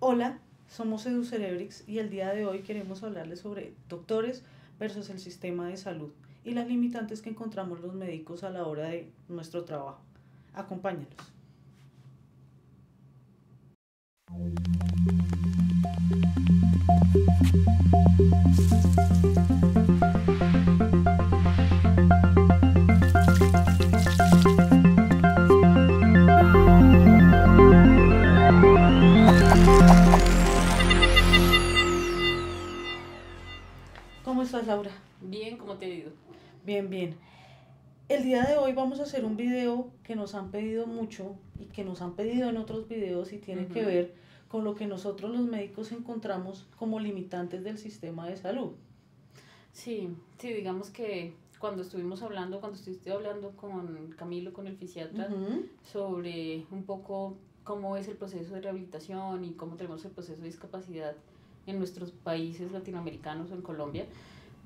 Hola, somos EduCerebrix y el día de hoy queremos hablarles sobre doctores versus el sistema de salud y las limitantes que encontramos los médicos a la hora de nuestro trabajo. Acompáñanos. ¿Cómo estás, Laura? Bien, ¿cómo te digo? Bien, bien. El día de hoy vamos a hacer un video que nos han pedido mucho y que nos han pedido en otros videos y tiene que ver con lo que nosotros los médicos encontramos como limitantes del sistema de salud. Sí, digamos que cuando estuviste hablando con Camilo, con el fisiatra, sobre un poco cómo es el proceso de rehabilitación y cómo tenemos el proceso de discapacidad en nuestros países latinoamericanos o en Colombia,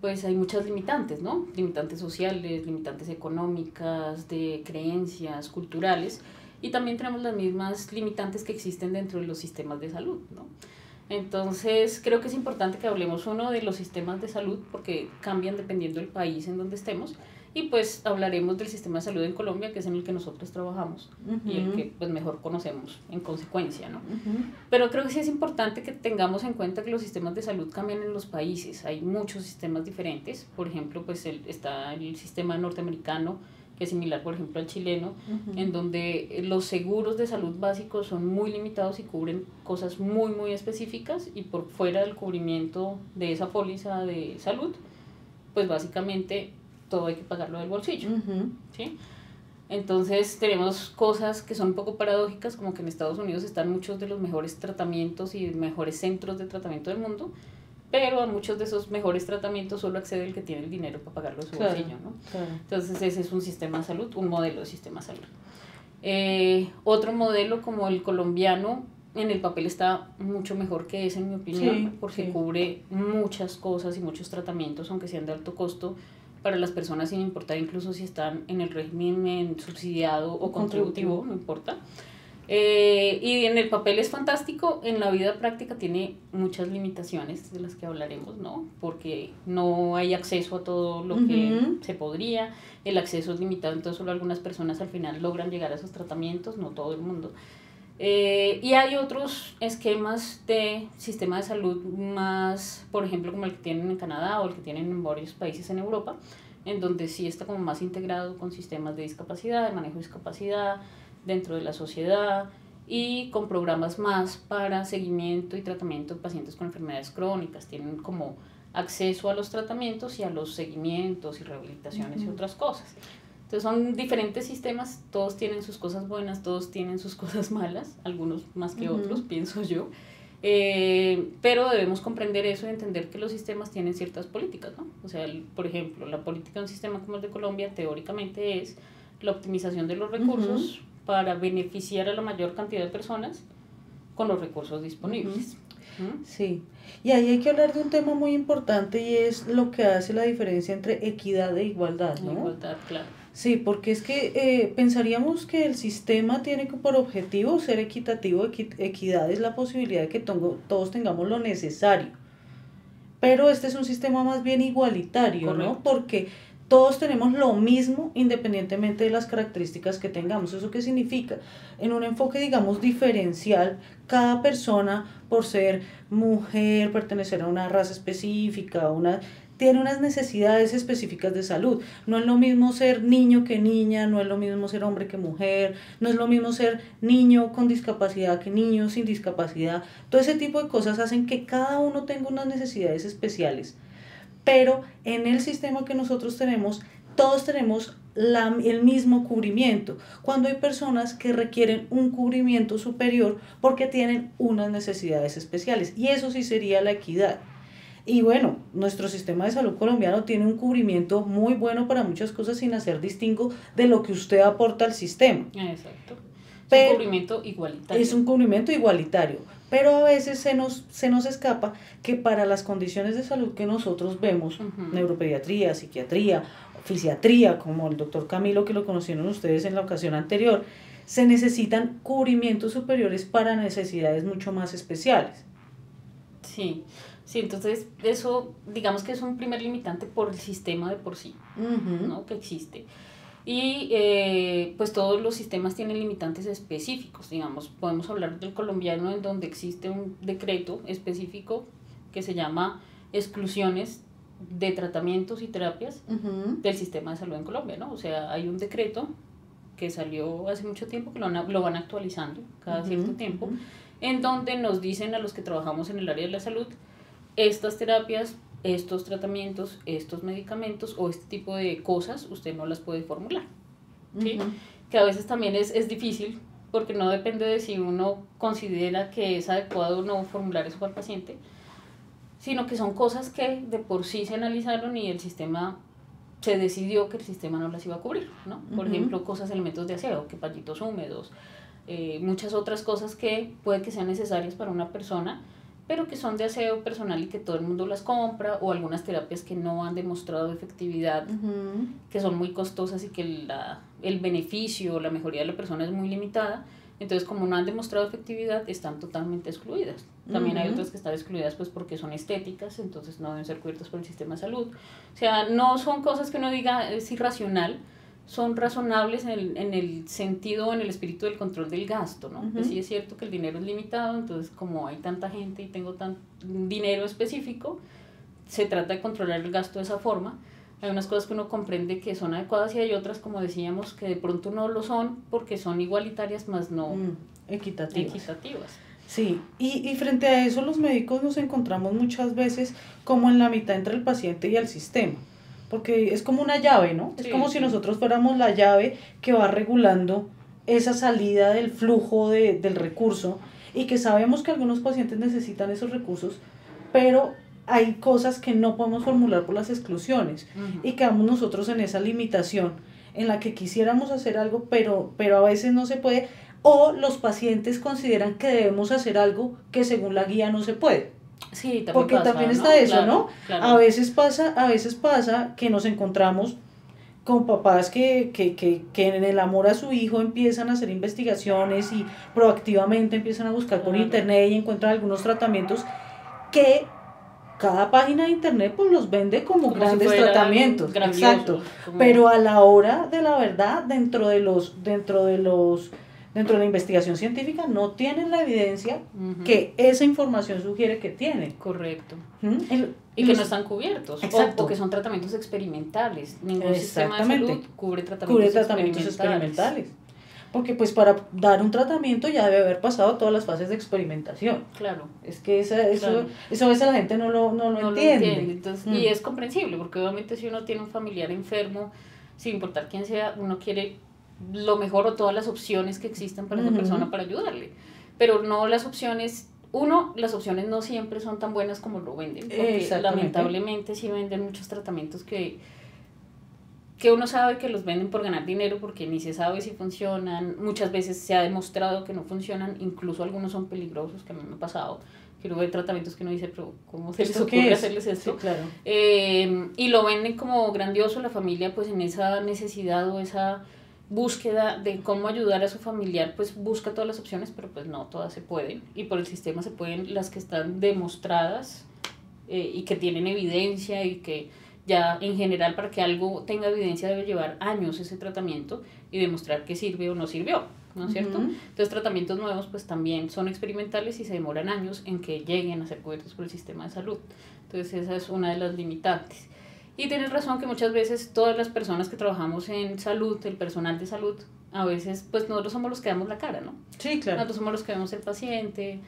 pues hay muchas limitantes, ¿no? Limitantes sociales, limitantes económicas, de creencias, culturales, y también tenemos las mismas limitantes que existen dentro de los sistemas de salud, ¿no? Entonces, creo que es importante que hablemos uno de los sistemas de salud porque cambian dependiendo del país en donde estemos, y pues hablaremos del sistema de salud en Colombia, que es en el que nosotros trabajamos y el que pues mejor conocemos en consecuencia, ¿no? Pero creo que sí es importante que tengamos en cuenta que los sistemas de salud cambian en los países. Hay muchos sistemas diferentes. Por ejemplo, pues está el sistema norteamericano, que es similar, por ejemplo, al chileno, en donde los seguros de salud básicos son muy limitados y cubren cosas muy, muy específicas, y por fuera del cubrimiento de esa póliza de salud, pues básicamente todo hay que pagarlo del bolsillo, ¿sí? Entonces tenemos cosas que son un poco paradójicas, como que en Estados Unidos están muchos de los mejores tratamientos y mejores centros de tratamiento del mundo, pero a muchos de esos mejores tratamientos solo accede el que tiene el dinero para pagarlo de su bolsillo, ¿no? Claro. Entonces ese es un sistema de salud, un modelo de sistema de salud. Otro modelo como el colombiano, en el papel está mucho mejor que ese, en mi opinión, porque cubre muchas cosas y muchos tratamientos, aunque sean de alto costo, para las personas, sin importar incluso si están en el régimen subsidiado o contributivo, no importa. Y en el papel es fantástico, en la vida práctica tiene muchas limitaciones de las que hablaremos, ¿no? Porque no hay acceso a todo lo que se podría, el acceso es limitado, entonces solo algunas personas al final logran llegar a esos tratamientos, no todo el mundo. Y hay otros esquemas de sistema de salud más, por ejemplo, como el que tienen en Canadá o el que tienen en varios países en Europa, en donde sí está como más integrado con sistemas de discapacidad, de manejo de discapacidad dentro de la sociedad, y con programas más para seguimiento y tratamiento de pacientes con enfermedades crónicas. Tienen como acceso a los tratamientos y a los seguimientos y rehabilitaciones y otras cosas. Entonces son diferentes sistemas, todos tienen sus cosas buenas, todos tienen sus cosas malas, algunos más que otros, pienso yo. Pero debemos comprender eso y entender que los sistemas tienen ciertas políticas, ¿no? O sea, por ejemplo, la política de un sistema como el de Colombia teóricamente es la optimización de los recursos para beneficiar a la mayor cantidad de personas con los recursos disponibles. Sí, y ahí hay que hablar de un tema muy importante, y es lo que hace la diferencia entre equidad e igualdad, ¿no? Igualdad, claro. Sí, porque es que pensaríamos que el sistema tiene por objetivo ser equitativo. Equidad es la posibilidad de que todos tengamos lo necesario, pero este es un sistema más bien igualitario, correcto, ¿no? Porque todos tenemos lo mismo independientemente de las características que tengamos. ¿Eso qué significa? En un enfoque, digamos, diferencial, cada persona, por ser mujer, pertenecer a una raza específica, tiene unas necesidades específicas de salud. No es lo mismo ser niño que niña, no es lo mismo ser hombre que mujer, no es lo mismo ser niño con discapacidad que niño sin discapacidad. Todo ese tipo de cosas hacen que cada uno tenga unas necesidades especiales. Pero en el sistema que nosotros tenemos, todos tenemos el mismo cubrimiento, cuando hay personas que requieren un cubrimiento superior porque tienen unas necesidades especiales, y eso sí sería la equidad. Y bueno, nuestro sistema de salud colombiano tiene un cubrimiento muy bueno para muchas cosas, sin hacer distingo de lo que usted aporta al sistema. Exacto. Es un cubrimiento igualitario. Es un cubrimiento igualitario, pero a veces se nos escapa que para las condiciones de salud que nosotros vemos, neuropediatría, psiquiatría, fisiatría, como el doctor Camilo, que lo conocieron ustedes en la ocasión anterior, se necesitan cubrimientos superiores para necesidades mucho más especiales. Sí, sí, entonces eso digamos que es un primer limitante por el sistema de por sí, ¿no? Que existe. Y pues todos los sistemas tienen limitantes específicos, digamos, podemos hablar del colombiano en donde existe un decreto específico que se llama exclusiones de tratamientos y terapias del sistema de salud en Colombia, ¿no? O sea, hay un decreto que salió hace mucho tiempo, que lo van actualizando cada cierto tiempo, en donde nos dicen a los que trabajamos en el área de la salud, estas terapias, estos tratamientos, estos medicamentos o este tipo de cosas, usted no las puede formular, ¿sí? Que a veces también es difícil, porque no depende de si uno considera que es adecuado o no formular eso para el paciente, sino que son cosas que de por sí se analizaron y el sistema se decidió que el sistema no las iba a cubrir, ¿no? Por ejemplo, cosas, elementos de aseo, que pañitos húmedos, muchas otras cosas que puede que sean necesarias para una persona, pero que son de aseo personal y que todo el mundo las compra, o algunas terapias que no han demostrado efectividad, que son muy costosas y que el beneficio o la mejoría de la persona es muy limitada. Entonces, como no han demostrado efectividad, están totalmente excluidas. También hay otras que están excluidas pues porque son estéticas, entonces no deben ser cubiertas por el sistema de salud. O sea, no son cosas que uno diga es irracional, son razonables en el sentido, en el espíritu del control del gasto, ¿no? Pues sí es cierto que el dinero es limitado, entonces como hay tanta gente y tengo tan dinero específico, se trata de controlar el gasto de esa forma. Hay unas cosas que uno comprende que son adecuadas y hay otras, como decíamos, que de pronto no lo son porque son igualitarias, más no equitativas. Sí, y frente a eso los médicos nos encontramos muchas veces como en la mitad entre el paciente y el sistema, porque es como una llave, ¿no? Es como si nosotros fuéramos la llave que va regulando esa salida del flujo del recurso, y que sabemos que algunos pacientes necesitan esos recursos, pero hay cosas que no podemos formular por las exclusiones, y quedamos nosotros en esa limitación en la que quisiéramos hacer algo, pero a veces no se puede, o los pacientes consideran que debemos hacer algo que según la guía no se puede. Sí, también porque pasa, también ¿no? está eso, Claro, ¿no? claro. A veces pasa que nos encontramos con papás que en el amor a su hijo empiezan a hacer investigaciones y proactivamente empiezan a buscar por internet y encuentran algunos tratamientos que cada página de internet pues los vende como grandes si tratamientos, exacto, pero a la hora de la verdad, dentro de la investigación científica no tienen la evidencia que esa información sugiere que tiene. Correcto. Y que no están cubiertos. O que son tratamientos experimentales. Ningún sistema de salud cubre tratamientos experimentales. Porque pues para dar un tratamiento ya debe haber pasado todas las fases de experimentación. Claro. Es que eso a veces la gente no lo entiende. Entonces, y es comprensible, porque obviamente si uno tiene un familiar enfermo, sin importar quién sea, uno quiere lo mejor o todas las opciones que existan para esa persona para ayudarle. Pero no las opciones no siempre son tan buenas como lo venden, porque lamentablemente sí venden muchos tratamientos que uno sabe que los venden por ganar dinero, porque ni se sabe si funcionan, muchas veces se ha demostrado que no funcionan, incluso algunos son peligrosos, que a mí me ha pasado, que luego hay tratamientos que uno dice, pero ¿cómo se les ocurre hacerles esto? Sí, claro. Y lo venden como grandioso, la familia pues en esa necesidad o esa búsqueda de cómo ayudar a su familiar, pues busca todas las opciones, pero pues no todas se pueden, y por el sistema se pueden las que están demostradas y que tienen evidencia, y que ya en general para que algo tenga evidencia debe llevar años ese tratamiento y demostrar que sirve o no sirvió, ¿no es cierto? Entonces tratamientos nuevos pues también son experimentales y se demoran años en que lleguen a ser cubiertos por el sistema de salud. Entonces esa es una de las limitantes. Y tienes razón que muchas veces todas las personas que trabajamos en salud, el personal de salud, a veces pues nosotros somos los que damos la cara, ¿no? Sí, claro. Nosotros somos los que vemos el paciente,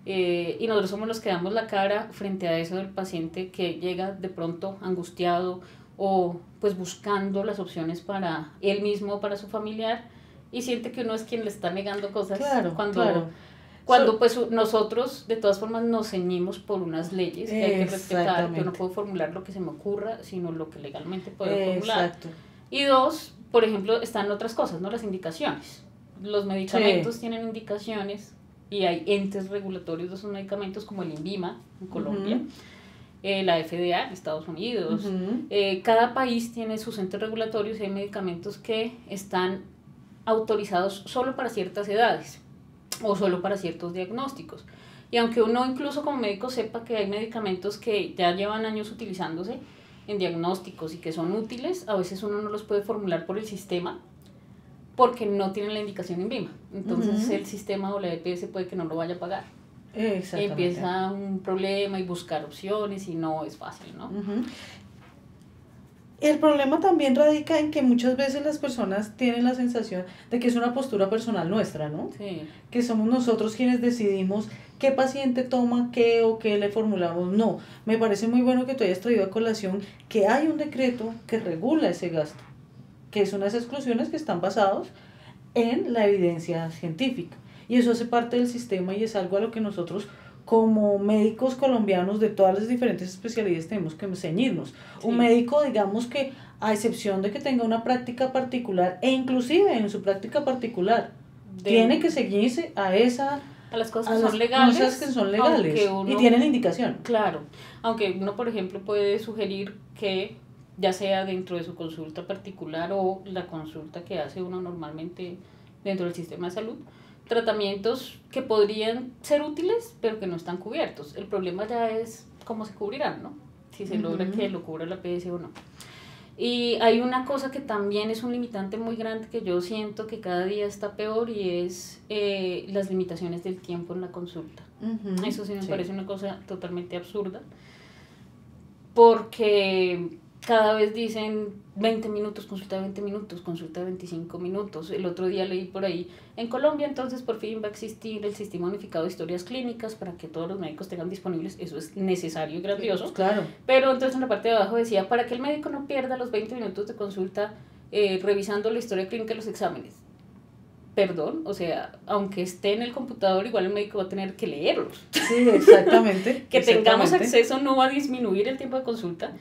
y nosotros somos los que damos la cara frente a eso del paciente que llega de pronto angustiado o pues buscando las opciones para él mismo o para su familiar, y siente que uno es quien le está negando cosas. Claro, cuando pues nosotros de todas formas nos ceñimos por unas leyes que hay que respetar. Yo no puedo formular lo que se me ocurra, sino lo que legalmente puedo formular. Exacto. Y dos, por ejemplo, están otras cosas, ¿no? Las indicaciones. Los medicamentos tienen indicaciones y hay entes regulatorios de esos medicamentos, como el INVIMA en Colombia, la FDA en Estados Unidos. Cada país tiene sus entes regulatorios y hay medicamentos que están autorizados solo para ciertas edades o solo para ciertos diagnósticos. Y aunque uno incluso como médico sepa que hay medicamentos que ya llevan años utilizándose en diagnósticos y que son útiles, a veces uno no los puede formular por el sistema porque no tienen la indicación en INVIMA. Entonces el sistema o la EPS puede que no lo vaya a pagar. Empieza un problema y buscar opciones y no es fácil, ¿no? El problema también radica en que muchas veces las personas tienen la sensación de que es una postura personal nuestra, ¿no? Sí. Que somos nosotros quienes decidimos qué paciente toma qué o qué le formulamos. No, me parece muy bueno que tú hayas traído a colación que hay un decreto que regula ese gasto, que son unas exclusiones que están basadas en la evidencia científica. Y eso hace parte del sistema y es algo a lo que nosotros como médicos colombianos de todas las diferentes especialidades tenemos que ceñirnos. Sí. Un médico, digamos que a excepción de que tenga una práctica particular e inclusive en su práctica particular tiene que seguirse a las cosas que son legales, cosas que son legales uno, y tienen indicación. Claro, aunque uno por ejemplo puede sugerir que ya sea dentro de su consulta particular o la consulta que hace uno normalmente dentro del sistema de salud, tratamientos que podrían ser útiles pero que no están cubiertos. El problema ya es cómo se cubrirán, ¿no? Si se logra que lo cubra la PS o no. Y hay una cosa que también es un limitante muy grande que yo siento que cada día está peor y es las limitaciones del tiempo en la consulta. Eso sí me parece una cosa totalmente absurda porque cada vez dicen 20 minutos, consulta 20 minutos, consulta 25 minutos. El otro día leí por ahí, en Colombia entonces por fin va a existir el sistema unificado de historias clínicas para que todos los médicos tengan disponibles. Eso es necesario y grandioso. Claro. Pero entonces en la parte de abajo decía, para que el médico no pierda los 20 minutos de consulta revisando la historia clínica de los exámenes. Perdón, o sea, aunque esté en el computador, igual el médico va a tener que leerlos. Sí, exactamente. Que tengamos acceso no va a disminuir el tiempo de consulta,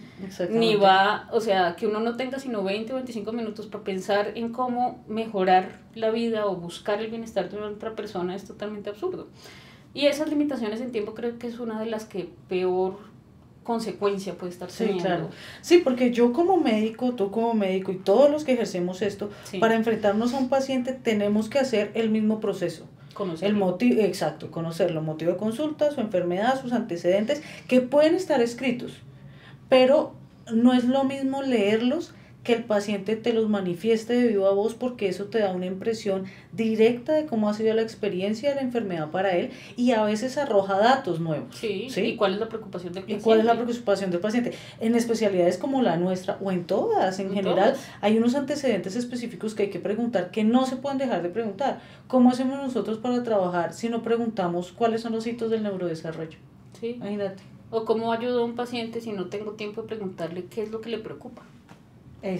ni va, o sea, que uno no tenga sino 20 o 25 minutos para pensar en cómo mejorar la vida o buscar el bienestar de otra persona es totalmente absurdo. Y esas limitaciones en tiempo creo que es una de las que peor consecuencia puede estar teniendo. Sí, claro. Sí, porque yo como médico, tú como médico y todos los que ejercemos esto, para enfrentarnos a un paciente tenemos que hacer el mismo proceso. Conocerlo. El motivo, exacto, conocerlo, motivo de consulta, su enfermedad, sus antecedentes, que pueden estar escritos, pero no es lo mismo leerlos que el paciente te los manifieste de viva voz, porque eso te da una impresión directa de cómo ha sido la experiencia de la enfermedad para él y a veces arroja datos nuevos. Sí. ¿Y cuál es la preocupación del paciente? ¿Y cuál es la preocupación del paciente? En especialidades como la nuestra o en todas, en general, hay unos antecedentes específicos que hay que preguntar que no se pueden dejar de preguntar. ¿Cómo hacemos nosotros para trabajar si no preguntamos cuáles son los hitos del neurodesarrollo? Sí. Imagínate. O cómo ayudo a un paciente si no tengo tiempo de preguntarle qué es lo que le preocupa.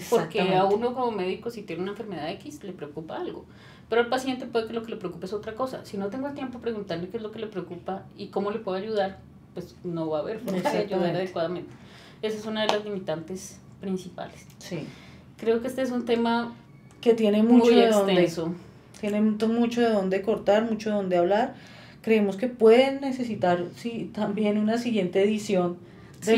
Porque a uno como médico, si tiene una enfermedad X, le preocupa algo, pero al paciente puede que lo que le preocupe es otra cosa. Si no tengo el tiempo de preguntarle qué es lo que le preocupa y cómo le puedo ayudar, pues no va a haber forma de ayudar adecuadamente. Esa es una de las limitantes principales. Sí. Creo que este es un tema que tiene mucho muy de extenso. Tiene mucho de dónde cortar, mucho de dónde hablar. Creemos que pueden necesitar también una siguiente edición de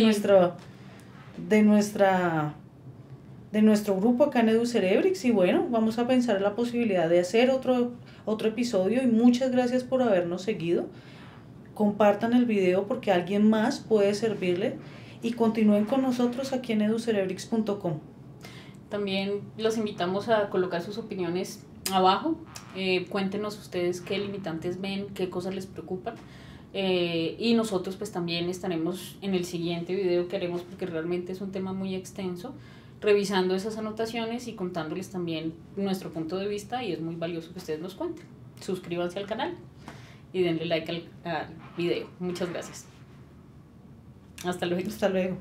nuestro grupo acá en EduCerebrix, y bueno, vamos a pensar en la posibilidad de hacer otro episodio, y muchas gracias por habernos seguido. Compartan el video porque a alguien más puede servirle y continúen con nosotros aquí en educerebrix.com. También los invitamos a colocar sus opiniones abajo, cuéntenos ustedes qué limitantes ven, qué cosas les preocupan. Y nosotros pues también estaremos en el siguiente video que haremos, porque realmente es un tema muy extenso, revisando esas anotaciones y contándoles también nuestro punto de vista, y es muy valioso que ustedes nos cuenten. Suscríbanse al canal y denle like al video. Muchas gracias. Hasta luego. Hasta luego.